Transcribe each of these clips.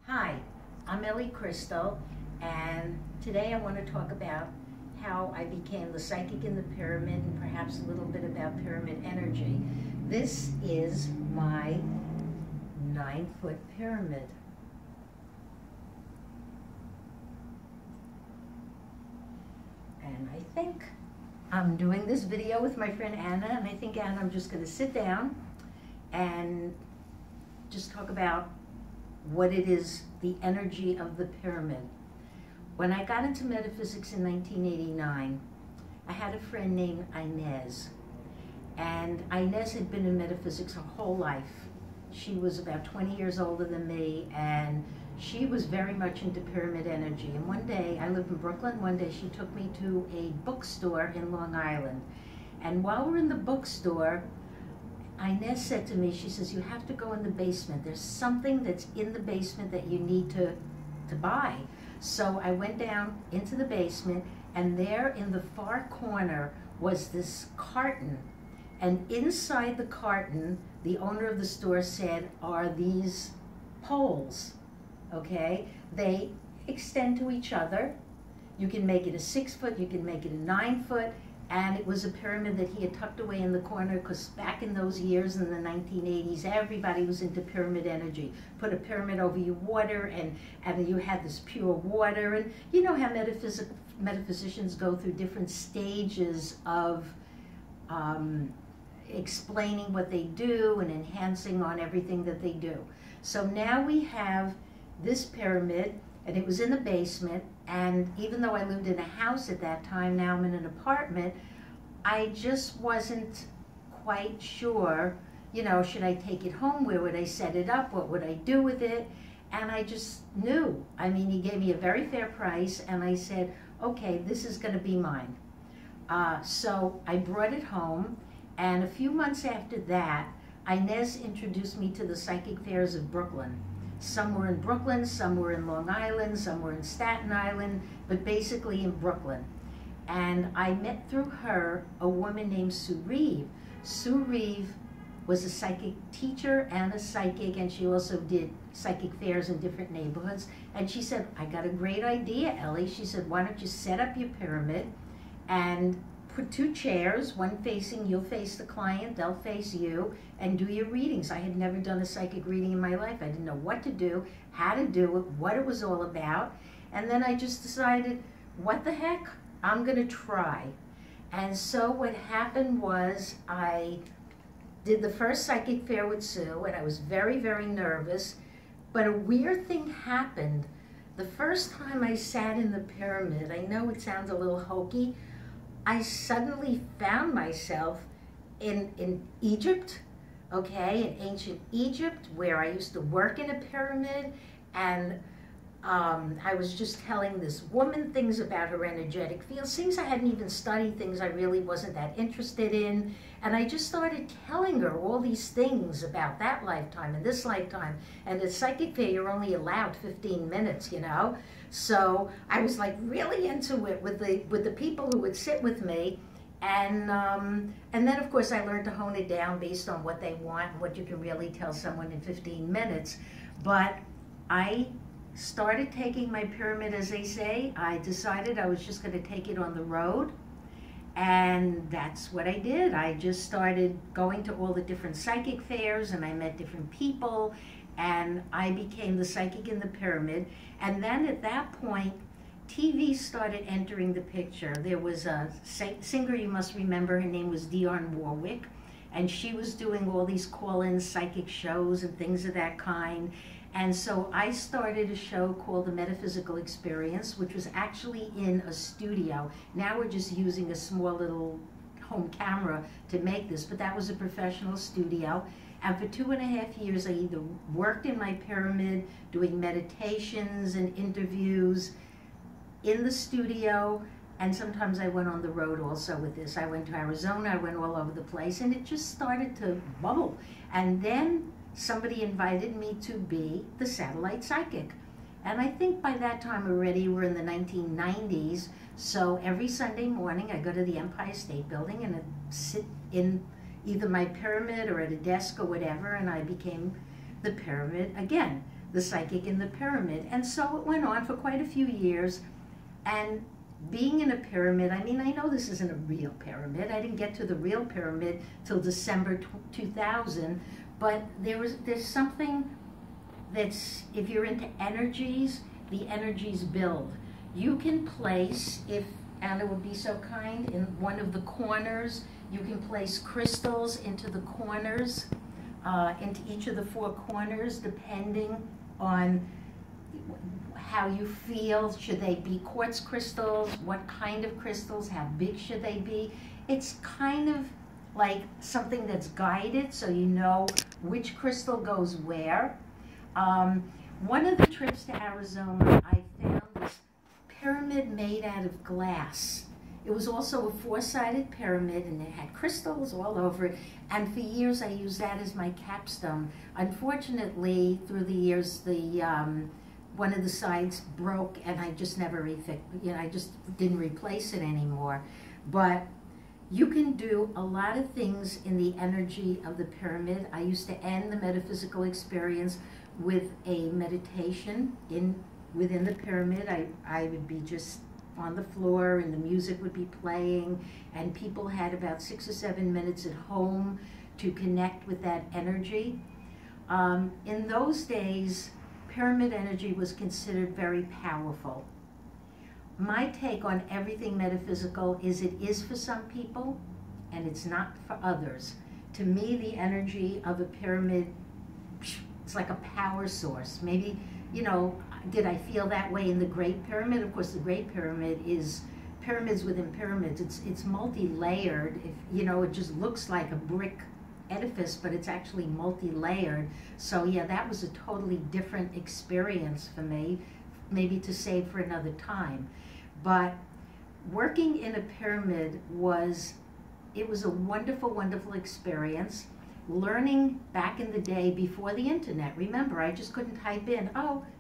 Hi, I'm Ellie Crystal, and today I want to talk about how I became the psychic in the pyramid and perhaps a little bit about pyramid energy. This is my 9-foot pyramid. And I think I'm doing this video with my friend Anna, and I think, Anna, I'm just going to sit down and just talk about what it is, the energy of the pyramid. When I got into metaphysics in 1989, I had a friend named Inez. And Inez had been in metaphysics her whole life. She was about 20 years older than me, and she was very much into pyramid energy. And one day, I lived in Brooklyn, one day she took me to a bookstore in Long Island. And while we're in the bookstore, Inez said to me, she says, you have to go in the basement. There's something that's in the basement that you need to buy. So I went down into the basement, and there in the far corner was this carton. And inside the carton, the owner of the store said, are these poles, okay? They extend to each other. You can make it a 6-foot, you can make it a 9-foot, and it was a pyramid that he had tucked away in the corner, because back in those years, in the 1980s, everybody was into pyramid energy. Put a pyramid over your water, and you had this pure water. And you know how metaphysicians go through different stages of explaining what they do and enhancing on everything that they do. So now we have this pyramid, and it was in the basement, and even though I lived in a house at that time, now I'm in an apartment, I just wasn't quite sure, you know, should I take it home? Where would I set it up? What would I do with it? And I just knew. I mean, he gave me a very fair price, and I said, okay, this is going to be mine. So I brought it home, and a few months after that, Inez introduced me to the psychic fairs of Brooklyn. Some were in Brooklyn, some were in Long Island, some were in Staten Island, but basically in Brooklyn. And I met through her a woman named Sue Reeve. Sue Reeve was a psychic teacher and a psychic, and she also did psychic fairs in different neighborhoods. And she said, I got a great idea, Ellie. She said, why don't you set up your pyramid and put 2 chairs, one facing, you'll face the client, they'll face you, and do your readings. I had never done a psychic reading in my life. I didn't know what to do, how to do it, what it was all about. And then I just decided, what the heck, I'm gonna try. And so what happened was I did the first psychic fair with Sue, and I was very, very nervous, but a weird thing happened. The first time I sat in the pyramid, I know it sounds a little hokey, I suddenly found myself in Egypt, okay, in ancient Egypt, where I used to work in a pyramid, and I was just telling this woman things about her energetic fields, things I hadn't even studied, things I really wasn't that interested in, and I just started telling her all these things about that lifetime and this lifetime. And at psychic fair, you're only allowed 15 minutes, you know? So I was like really into it with the people who would sit with me. And then, of course, I learned to hone it down based on what they want and what you can really tell someone in 15 minutes. But I started taking my pyramid, as they say. I decided I was just going to take it on the road. And that's what I did. I just started going to all the different psychic fairs, and I met different people, and I became the psychic in the pyramid. And then at that point, TV started entering the picture. There was a singer, you must remember, her name was Dionne Warwick, and she was doing all these call-in psychic shows and things of that kind. And so I started a show called The Metaphysical Experience, which was actually in a studio. Now we're just using a small little home camera to make this, but that was a professional studio. And for 2.5 years, I either worked in my pyramid, doing meditations and interviews in the studio, and sometimes I went on the road also with this. I went to Arizona, I went all over the place, and it just started to bubble. And then somebody invited me to be the satellite psychic. And I think by that time already we're in the 1990s, so every Sunday morning I go to the Empire State Building and I sit in either my pyramid or at a desk or whatever, and I became the pyramid again. the psychic in the pyramid. And so it went on for quite a few years. And being in a pyramid, I mean, I know this isn't a real pyramid. I didn't get to the real pyramid till December 2000, but there's something that's, if you're into energies, the energies build. You can place, if Anna would be so kind, in one of the corners, you can place crystals into the corners, into each of the four corners, depending on how you feel. Should they be quartz crystals? What kind of crystals? How big should they be? It's kind of like something that's guided, so you know which crystal goes where. One of the trips to Arizona, I found this pyramid made out of glass. It was also a four-sided pyramid, and it had crystals all over it. And for years, I used that as my capstone. Unfortunately, through the years, one of the sides broke, and I just never I just didn't replace it anymore. But you can do a lot of things in the energy of the pyramid. I used to end the metaphysical experience with a meditation within the pyramid. I would be just on the floor, and the music would be playing, and people had about 6 or 7 minutes at home to connect with that energy. In those days, pyramid energy was considered very powerful. My take on everything metaphysical is it is for some people, and it's not for others. To me, the energy of a pyramid, it's like a power source. Maybe, did I feel that way in the Great Pyramid? Of course, the Great Pyramid is pyramids within pyramids. It's multi-layered. It just looks like a brick edifice, but it's actually multi-layered. So yeah, that was a totally different experience for me, maybe to save for another time. But working in a pyramid was a wonderful, wonderful experience. Learning back in the day before the internet. Remember, I just couldn't type in,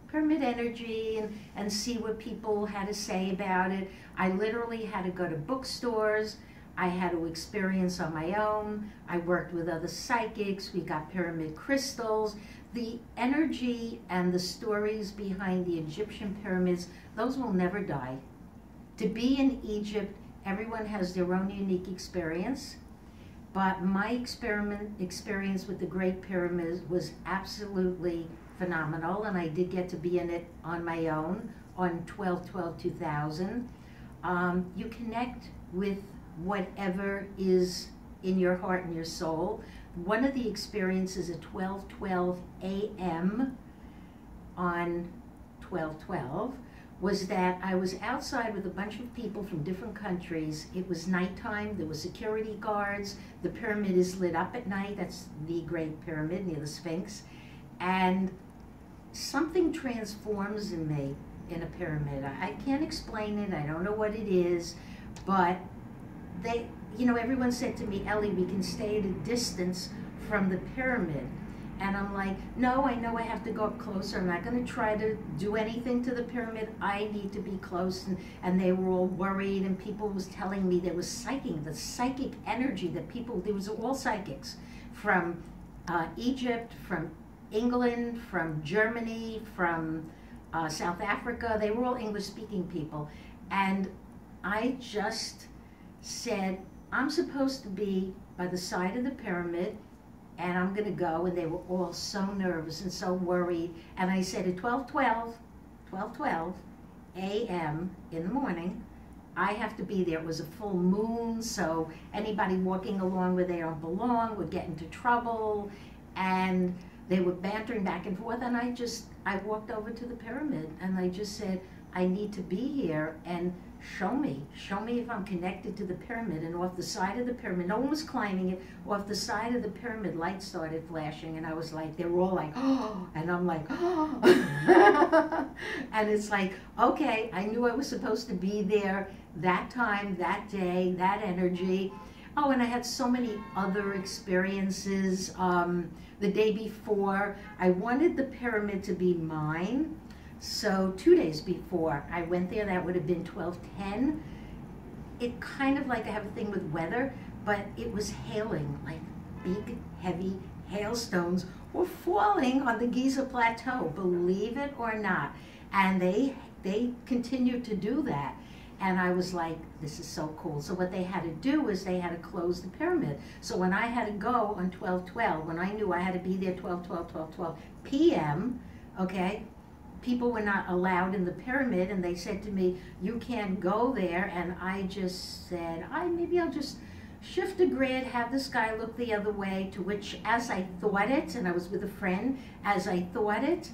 pyramid energy, and see what people had to say about it. I literally had to go to bookstores. I had to experience on my own. I worked with other psychics. We got pyramid crystals. The energy and the stories behind the Egyptian pyramids, those will never die. To be in Egypt, everyone has their own unique experience. But my experience with the Great Pyramid was absolutely phenomenal, and I did get to be in it on my own on 12/12/2000. You connect with whatever is in your heart and your soul. One of the experiences at 12:12 a.m. on 12/12 was that I was outside with a bunch of people from different countries. It was nighttime, there were security guards, the pyramid is lit up at night, that's the Great Pyramid near the Sphinx, and something transforms in me in a pyramid. I can't explain it, I don't know what it is, but everyone said to me, Ellie, we can stay at a distance from the pyramid. And I'm like, no, I know I have to go up closer. I'm not going to try to do anything to the pyramid. I need to be close. And they were all worried, and people was telling me there was the psychic energy that there was all psychics from Egypt, from England, from Germany, from South Africa. They were all English-speaking people. And I just said, I'm supposed to be by the side of the pyramid, and I'm going to go, and they were all so nervous and so worried. And I said at 12:12 a.m. in the morning, I have to be there. It was a full moon, so anybody walking along where they don't belong would get into trouble. And they were bantering back and forth, and I walked over to the pyramid, and I just said, I need to be here, and show me if I'm connected to the pyramid. And off the side of the pyramid, no one was climbing it, off the side of the pyramid, lights started flashing, and I was like, they were all like, oh, and I'm like, oh. And it's like, okay, I knew I was supposed to be there that time, that day, that energy. Oh, and I had so many other experiences. The day before, I wanted the pyramid to be mine. So 2 days before I went there, that would have been 12:10. It kind of like I have a thing with weather, but it was hailing, like big, heavy hailstones were falling on the Giza Plateau, believe it or not. And they continued to do that. And I was like, this is so cool. So what they had to do is they had to close the pyramid. So when I had to go on 12/12, when I knew I had to be there 12 p.m., okay, people were not allowed in the pyramid, and they said to me, you can't go there. And I just said, maybe I'll just shift a grid, have this guy look the other way, to which, as I thought it, and I was with a friend, as I thought it,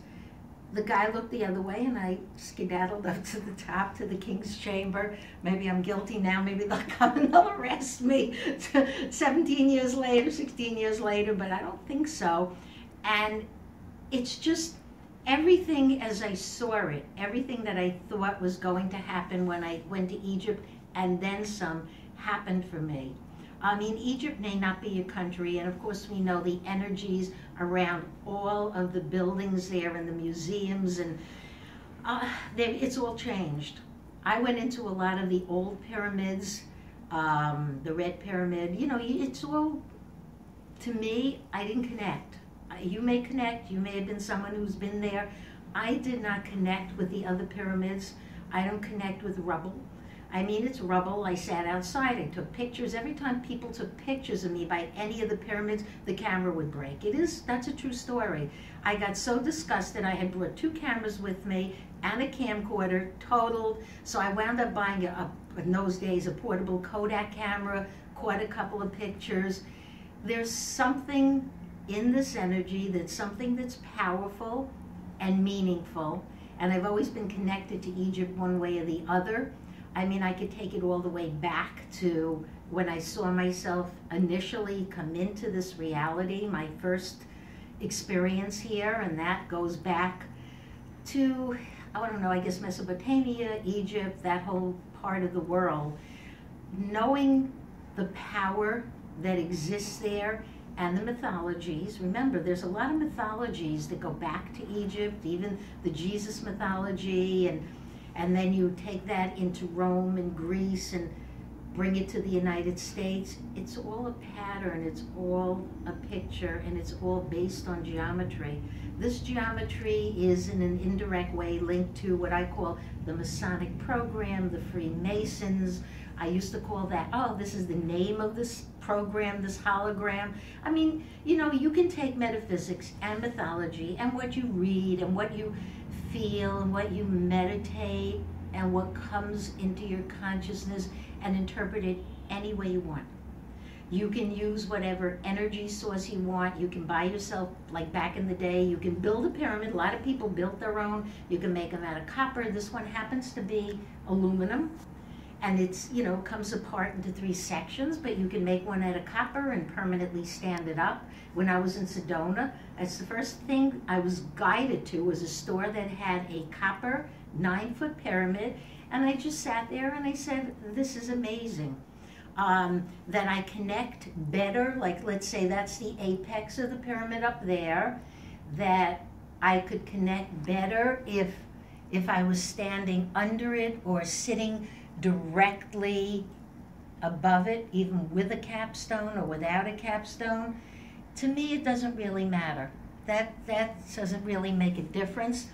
the guy looked the other way, and I skedaddled up to the top, to the king's chamber. Maybe I'm guilty now, maybe they'll come and they'll arrest me 17 years later, 16 years later, but I don't think so. And it's just everything as I saw it, everything that I thought was going to happen when I went to Egypt, and then some, happened for me. I mean, Egypt may not be a country, and of course we know the energies around all of the buildings there and the museums, and it's all changed. I went into a lot of the old pyramids, the Red Pyramid. You know, it's all, to me, I didn't connect. You may connect, you may have been someone who's been there. I did not connect with the other pyramids. I don't connect with rubble. I mean, it's rubble. I sat outside, I took pictures. Every time people took pictures of me by any of the pyramids, the camera would break. That's a true story. I got so disgusted, I had brought 2 cameras with me and a camcorder, totaled. So I wound up buying, in those days, a portable Kodak camera, caught a couple of pictures. There's something in this energy, that's something that's powerful and meaningful. And I've always been connected to Egypt one way or the other. I mean, I could take it all the way back to when I saw myself initially come into this reality, my first experience here, and that goes back to, I don't know, I guess Mesopotamia, Egypt, that whole part of the world. Knowing the power that exists there and the mythologies. Remember, there's a lot of mythologies that go back to Egypt, even the Jesus mythology, and then you take that into Rome and Greece and bring it to the United States. It's all a pattern, it's all a picture, and it's all based on geometry. This geometry is in an indirect way linked to what I call the Masonic program, the Freemasons. I used to call that, this is the name of this program, this hologram. I mean, you know, you can take metaphysics and mythology and what you read and what you feel and what you meditate and what comes into your consciousness and interpret it any way you want. You can use whatever energy source you want. You can buy yourself, like back in the day, you can build a pyramid. A lot of people built their own. You can make them out of copper. This one happens to be aluminum. And it's, you know, comes apart into 3 sections, but you can make one out of copper and permanently stand it up. When I was in Sedona, that's the first thing I was guided to, was a store that had a copper 9-foot pyramid. And I just sat there and I said, this is amazing. That I connect better, like let's say that's the apex of the pyramid up there, that I could connect better if I was standing under it or sitting directly above it, even with a capstone or without a capstone. To me, it doesn't really matter. That doesn't really make a difference.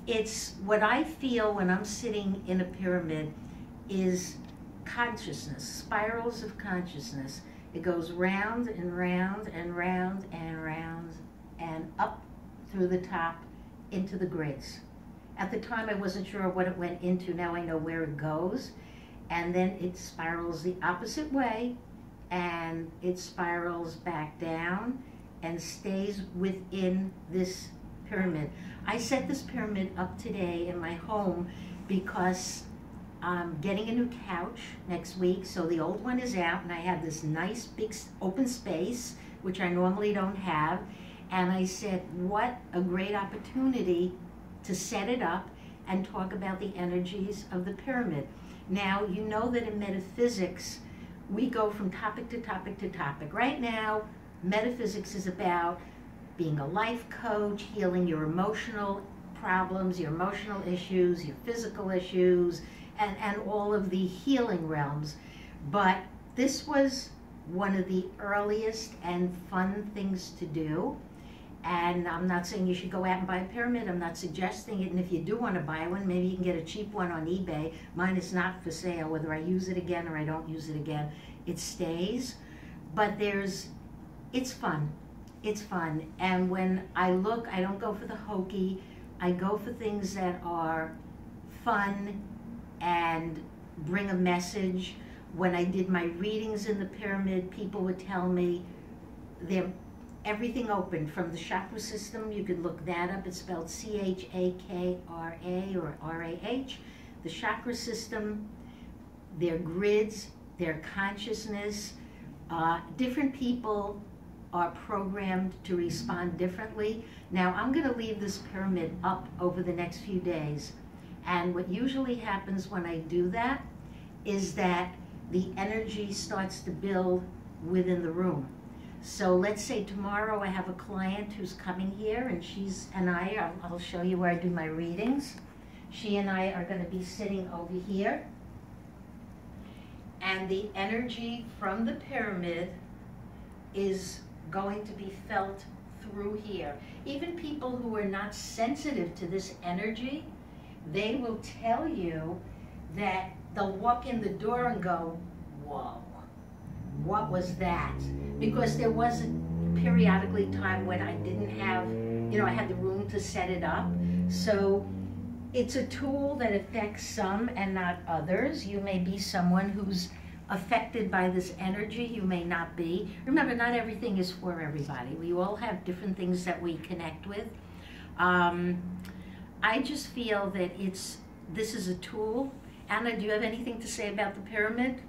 It's what I feel when I'm sitting in a pyramid is consciousness, spirals of consciousness. It goes round and round and round and round and up through the top into the grids. At the time, I wasn't sure what it went into. Now I know where it goes. And then it spirals the opposite way, and it spirals back down and stays within this pyramid. I set this pyramid up today in my home because I'm getting a new couch next week, so the old one is out, and I have this nice big open space, which I normally don't have. And I said, what a great opportunity to set it up and talk about the energies of the pyramid. Now, you know that in metaphysics, we go from topic to topic to topic. Right now, metaphysics is about being a life coach, healing your emotional problems, your emotional issues, your physical issues, and all of the healing realms. But this was one of the earliest and fun things to do. And I'm not saying you should go out and buy a pyramid. I'm not suggesting it. And if you do want to buy one, maybe you can get a cheap one on eBay. Mine is not for sale. Whether I use it again or I don't use it again, it stays. But it's fun. It's fun. And when I look, I don't go for the hokey. I go for things that are fun and bring a message. When I did my readings in the pyramid, people would tell me everything open from the chakra system. You could look that up. It's spelled C-H-A-K-R-A or R-A-H. The chakra system, their grids, their consciousness. Different people are programmed to respond differently. Now, I'm going to leave this pyramid up over the next few days. And what usually happens when I do that is that the energy starts to build within the room. So let's say tomorrow I have a client who's coming here, and I'll show you where I do my readings. She and I are going to be sitting over here. And the energy from the pyramid is going to be felt through here. Even people who are not sensitive to this energy, they will tell you that they'll walk in the door and go, whoa, what was that? Because there was a periodically time when I didn't have, I had the room to set it up. So it's a tool that affects some and not others. You may be someone who's affected by this energy, you may not be. Remember, not everything is for everybody. We all have different things that we connect with. I just feel that this is a tool. Anna, do you have anything to say about the pyramid?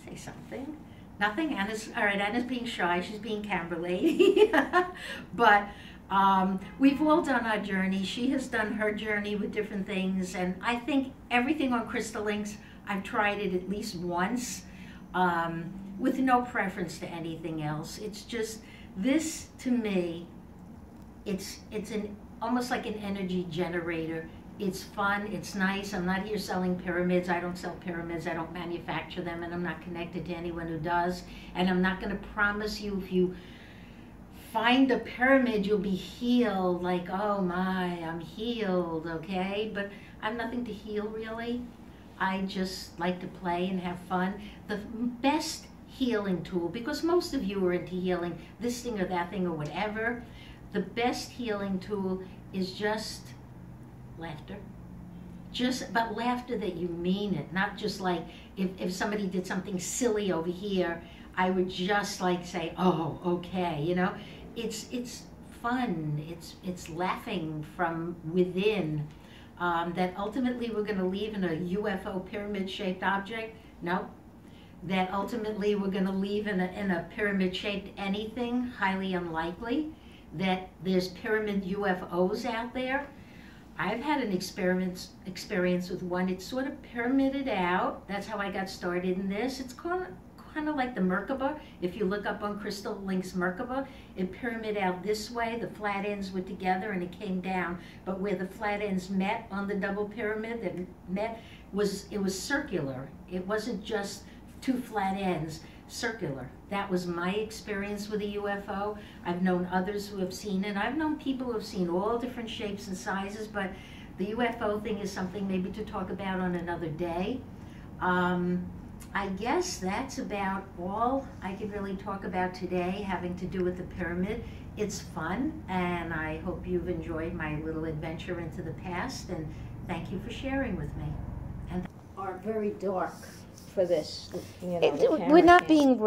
Say something. Nothing? All right, Anna's being shy. She's being camera lady. But we've all done our journey. She has done her journey with different things. And I think everything on Crystal Links, I've tried it at least once with no preference to anything else. It's just, this to me, it's almost like an energy generator. It's fun, it's nice. I'm not here selling pyramids. I don't sell pyramids. I don't manufacture them, and I'm not connected to anyone who does. And I'm not going to promise you if you find a pyramid, you'll be healed. Like, oh my, I'm healed, okay? But I'm nothing to heal, really. I just like to play and have fun. The best healing tool, because most of you are into healing, this thing or that thing or whatever, the best healing tool is just laughter. But laughter that you mean it, not just like if somebody did something silly over here, I would just like say, oh, okay, it's fun, it's laughing from within, that ultimately we're going to leave in a UFO pyramid-shaped object. No. That ultimately we're going to leave in a pyramid-shaped anything, highly unlikely. That there's pyramid UFOs out there. I've had an experience with one. It's sort of pyramided out. That's how I got started in this. It's kind of like the Merkaba. If you look up on Crystal Link's Merkaba, it pyramided out this way. The flat ends were together and it came down. But where the flat ends met on the double pyramid that met, it was circular. It wasn't just two flat ends. Circular. That was my experience with a UFO. I've known others who have seen it. I've known people who have seen all different shapes and sizes, but the UFO thing is something maybe to talk about on another day. I guess that's about all I can really talk about today having to do with the pyramid. It's fun, and I hope you've enjoyed my little adventure into the past, and thank you for sharing with me. And are very dark for this, We're not being